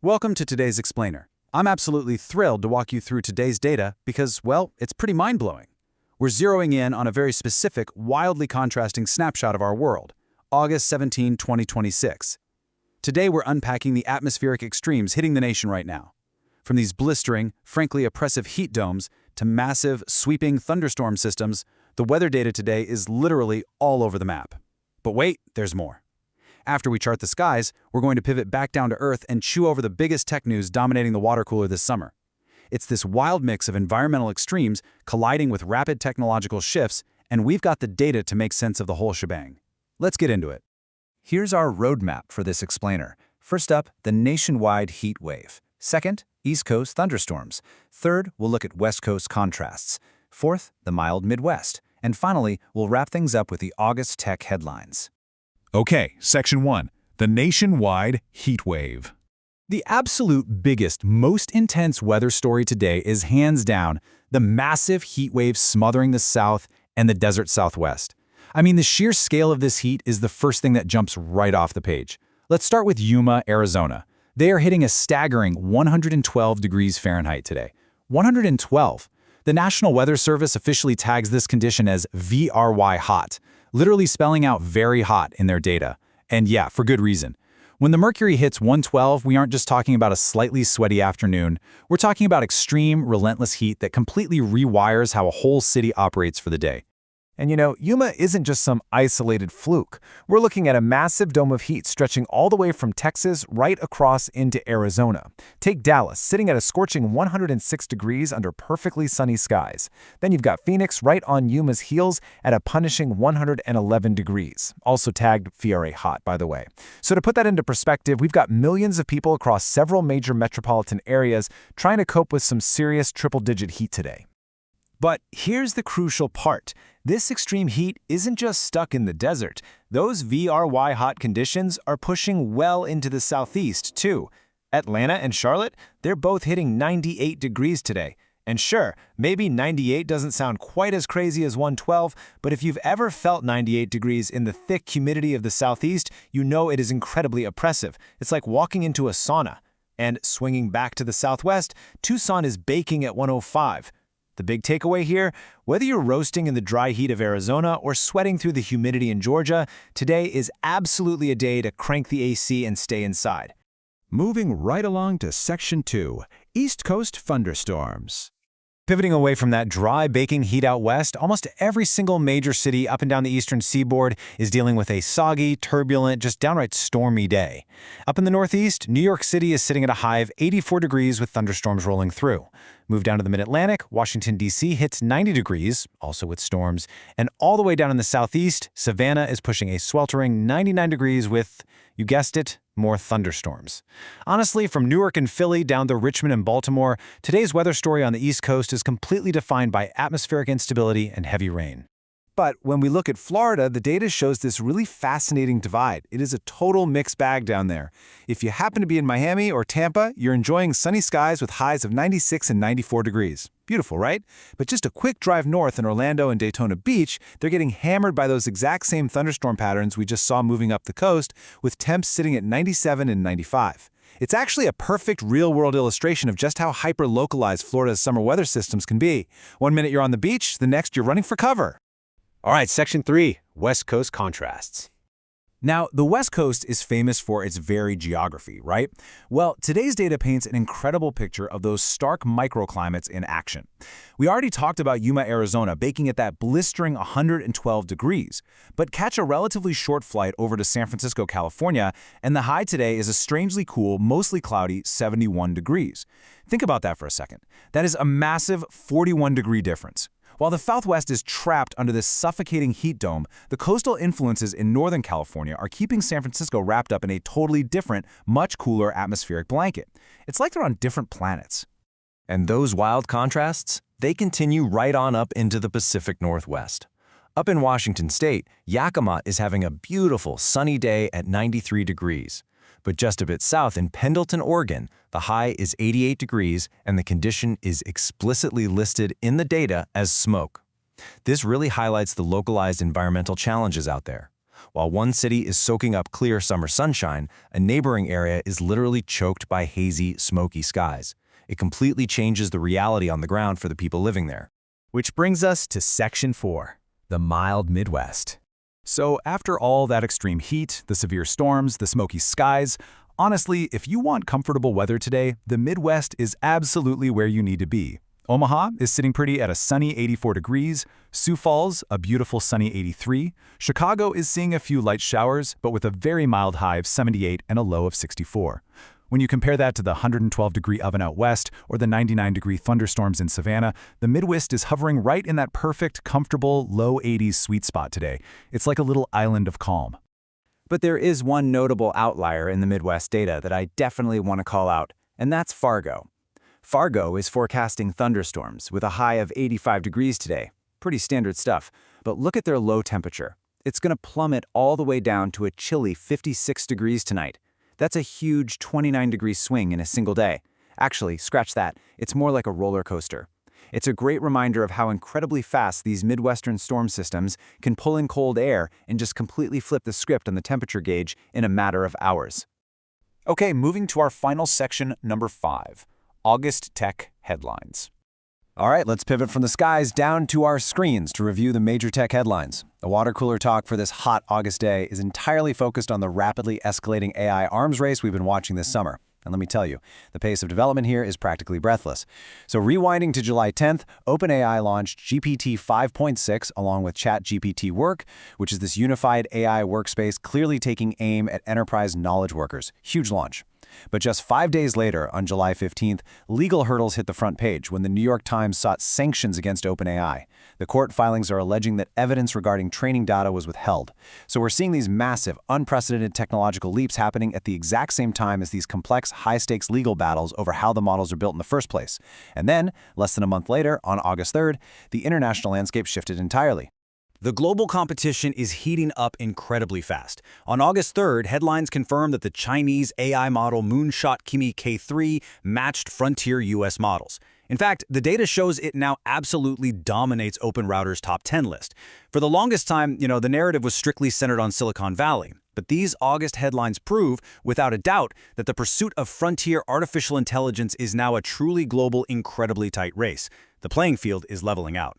Welcome to today's explainer. I'm absolutely thrilled to walk you through today's data because, well, it's pretty mind-blowing. We're zeroing in on a very specific, wildly contrasting snapshot of our world, August 17, 2026. Today we're unpacking the atmospheric extremes hitting the nation right now. From these blistering, frankly oppressive heat domes to massive, sweeping thunderstorm systems, the weather data today is literally all over the map. But wait, there's more. After we chart the skies, we're going to pivot back down to Earth and chew over the biggest tech news dominating the water cooler this summer. It's this wild mix of environmental extremes colliding with rapid technological shifts, and we've got the data to make sense of the whole shebang. Let's get into it. Here's our roadmap for this explainer. First up, the nationwide heat wave. Second, East Coast thunderstorms. Third, we'll look at West Coast contrasts. Fourth, the mild Midwest. And finally, we'll wrap things up with the August tech headlines. Okay, Section 1, the nationwide heat wave. The absolute biggest, most intense weather story today is hands down the massive heat wave smothering the South and the desert Southwest. I mean, the sheer scale of this heat is the first thing that jumps right off the page. Let's start with Yuma, Arizona. They are hitting a staggering 112 degrees Fahrenheit today. 112. The National Weather Service officially tags this condition as VRY hot, literally spelling out very hot in their data. And yeah, for good reason. When the mercury hits 112, we aren't just talking about a slightly sweaty afternoon. We're talking about extreme, relentless heat that completely rewires how a whole city operates for the day. And you know, Yuma isn't just some isolated fluke. We're looking at a massive dome of heat stretching all the way from Texas right across into Arizona. Take Dallas, sitting at a scorching 106 degrees under perfectly sunny skies. Then you've got Phoenix right on Yuma's heels at a punishing 111 degrees, also tagged VRA hot, by the way. So to put that into perspective, we've got millions of people across several major metropolitan areas trying to cope with some serious triple-digit heat today. But here's the crucial part. This extreme heat isn't just stuck in the desert. Those VRY hot conditions are pushing well into the southeast, too. Atlanta and Charlotte, they're both hitting 98 degrees today. And sure, maybe 98 doesn't sound quite as crazy as 112, but if you've ever felt 98 degrees in the thick humidity of the southeast, you know it is incredibly oppressive. It's like walking into a sauna. And swinging back to the southwest, Tucson is baking at 105. The big takeaway here, whether you're roasting in the dry heat of Arizona or sweating through the humidity in Georgia, today is absolutely a day to crank the AC and stay inside. Moving right along to Section 2, East Coast thunderstorms. Pivoting away from that dry, baking heat out west, almost every single major city up and down the eastern seaboard is dealing with a soggy, turbulent, just downright stormy day. Up in the northeast, New York City is sitting at a high of 84 degrees with thunderstorms rolling through. Move down to the mid-Atlantic, Washington, D.C. hits 90 degrees, also with storms. And all the way down in the southeast, Savannah is pushing a sweltering 99 degrees with, you guessed it, more thunderstorms. Honestly, from Newark and Philly down to Richmond and Baltimore, today's weather story on the East Coast is completely defined by atmospheric instability and heavy rain. But when we look at Florida, the data shows this really fascinating divide. It is a total mixed bag down there. If you happen to be in Miami or Tampa, you're enjoying sunny skies with highs of 96 and 94 degrees. Beautiful, right? But just a quick drive north in Orlando and Daytona Beach, they're getting hammered by those exact same thunderstorm patterns we just saw moving up the coast, with temps sitting at 97 and 95. It's actually a perfect real-world illustration of just how hyper-localized Florida's summer weather systems can be. One minute you're on the beach, the next you're running for cover. All right, Section 3, West Coast contrasts. Now, the West Coast is famous for its varied geography, right? Well, today's data paints an incredible picture of those stark microclimates in action. We already talked about Yuma, Arizona, baking at that blistering 112 degrees. But catch a relatively short flight over to San Francisco, California, and the high today is a strangely cool, mostly cloudy 71 degrees. Think about that for a second. That is a massive 41-degree difference. While the Southwest is trapped under this suffocating heat dome, the coastal influences in Northern California are keeping San Francisco wrapped up in a totally different, much cooler atmospheric blanket. It's like they're on different planets. And those wild contrasts, they continue right on up into the Pacific Northwest. Up in Washington State, Yakima is having a beautiful sunny day at 93 degrees. But just a bit south in Pendleton, Oregon, the high is 88 degrees and the condition is explicitly listed in the data as smoke. This really highlights the localized environmental challenges out there. While one city is soaking up clear summer sunshine, a neighboring area is literally choked by hazy, smoky skies. It completely changes the reality on the ground for the people living there. Which brings us to Section 4, the mild Midwest. So after all that extreme heat, the severe storms, the smoky skies, honestly, if you want comfortable weather today, the Midwest is absolutely where you need to be. Omaha is sitting pretty at a sunny 84 degrees, Sioux Falls, a beautiful sunny 83, Chicago is seeing a few light showers, but with a very mild high of 78 and a low of 64. When you compare that to the 112-degree oven out west or the 99-degree thunderstorms in Savannah, the Midwest is hovering right in that perfect, comfortable, low 80s sweet spot today. It's like a little island of calm. But there is one notable outlier in the Midwest data that I definitely want to call out, and that's Fargo. Fargo is forecasting thunderstorms with a high of 85 degrees today. Pretty standard stuff, but look at their low temperature. It's going to plummet all the way down to a chilly 56 degrees tonight. That's a huge 29-degree swing in a single day. Actually, scratch that. It's more like a roller coaster. It's a great reminder of how incredibly fast these Midwestern storm systems can pull in cold air and just completely flip the script on the temperature gauge in a matter of hours. Okay, moving to our final section, number 5, August Tech Headlines. All right, let's pivot from the skies down to our screens to review the major tech headlines. The water cooler talk for this hot August day is entirely focused on the rapidly escalating AI arms race we've been watching this summer. And let me tell you, the pace of development here is practically breathless. So rewinding to July 10th, OpenAI launched GPT 5.6 along with ChatGPT Work, which is this unified AI workspace clearly taking aim at enterprise knowledge workers. Huge launch. But just 5 days later, on July 15th, legal hurdles hit the front page when the New York Times sought sanctions against OpenAI. The court filings are alleging that evidence regarding training data was withheld. So we're seeing these massive, unprecedented technological leaps happening at the exact same time as these complex, high-stakes legal battles over how the models are built in the first place. And then, less than a month later, on August 3rd, the international landscape shifted entirely. The global competition is heating up incredibly fast. On August 3rd, headlines confirmed that the Chinese AI model Moonshot Kimi K3 matched frontier US models. In fact, the data shows it now absolutely dominates OpenRouter's top 10 list. For the longest time, the narrative was strictly centered on Silicon Valley. But these August headlines prove, without a doubt, that the pursuit of frontier artificial intelligence is now a truly global, incredibly tight race. The playing field is leveling out.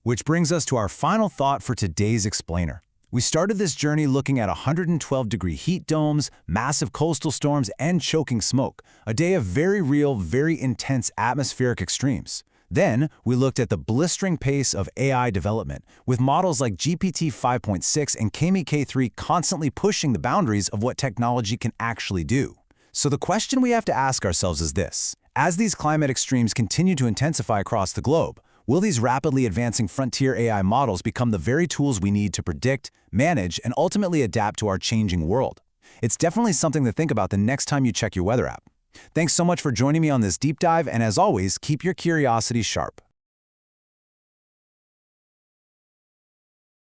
Which brings us to our final thought for today's explainer. We started this journey looking at 112-degree heat domes, massive coastal storms, and choking smoke, a day of very real, very intense atmospheric extremes. Then, we looked at the blistering pace of AI development, with models like GPT 5.6 and Kimi K3 constantly pushing the boundaries of what technology can actually do. So the question we have to ask ourselves is this: as these climate extremes continue to intensify across the globe, will these rapidly advancing frontier AI models become the very tools we need to predict, manage, and ultimately adapt to our changing world? It's definitely something to think about the next time you check your weather app. Thanks so much for joining me on this deep dive, and as always, keep your curiosity sharp.